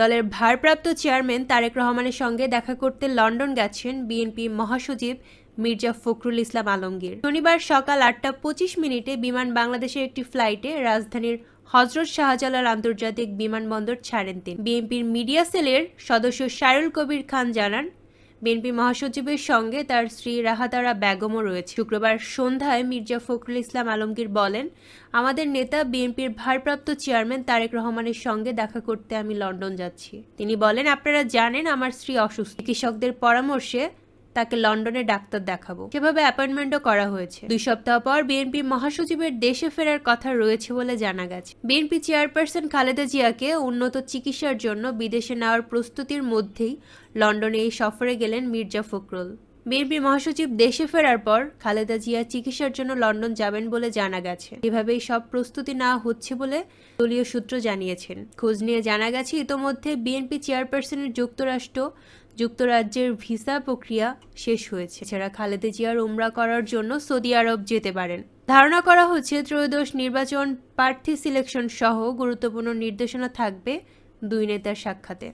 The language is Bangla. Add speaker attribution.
Speaker 1: দলের ভারপ্রাপ্ত চেয়ারম্যান তারেক রহমানের সঙ্গে দেখা করতে লন্ডন গেছেন বিএনপি মহাসচিব মির্জা ফখরুল ইসলাম আলমগীর। শনিবার সকাল ৮টা ২৫ বিমান বাংলাদেশের একটি ফ্লাইটে রাজধানীর হজরত শাহজালাল আন্তর্জাতিক বিমানবন্দর ছাড়েন তিনি। বিএনপির মিডিয়া সেলের সদস্য সাইরুল কবির খান জানান, বিএনপি মহাসচিবের সঙ্গে তার স্ত্রী রাহাতারা বেগমও রয়েছে। শুক্রবার সন্ধ্যায় মির্জা ফখরুল ইসলাম আলমগীর বলেন, আমাদের নেতা বিএনপির ভারপ্রাপ্ত চেয়ারম্যান তারেক রহমানের সঙ্গে দেখা করতে আমি লন্ডন যাচ্ছি। তিনি বলেন, আপনারা জানেন আমার স্ত্রী অসুস্থ, চিকিৎসকদের পরামর্শে তাকে লন্ডনে ডাক্তার দেখাবো। সেভাবে অ্যাপয়েন্টমেন্টও করা হয়েছে। 2 সপ্তাহ পর বিএনপি মহাসচিবের দেশে ফেরার কথা রয়েছে বলে জানা গেছে। বিএনপি চেয়ারপারসন খালেদা জিয়াকে উন্নত চিকিৎসার জন্য বিদেশে নেওয়ার প্রস্তুতির মধ্যেই লন্ডনে এই সফরে গেলেন মির্জা ফখরুল। বিএনপি মহাসচিব দেশে ফেরার পর খালেদা জিয়া চিকিৎসার জন্য লন্ডন যাবেন বলে জানা গেছে। এভাবেই সব প্রস্তুতি নেওয়া হচ্ছে বলে দলীয় সূত্র জানিয়েছেন। খোঁজ নিয়ে জানা গেছে, ইতোমধ্যে বিএনপি চেয়ারপারসনের যুক্তরাজ্যের ভিসা প্রক্রিয়া শেষ হয়েছে। এছাড়া খালেদা জিয়ার উমরা করার জন্য সৌদি আরব যেতে পারেন। ধারণা করা হচ্ছে ত্রয়োদশ নির্বাচন প্রার্থী সিলেকশন সহ গুরুত্বপূর্ণ নির্দেশনা থাকবে দুই নেতার সাক্ষাতে।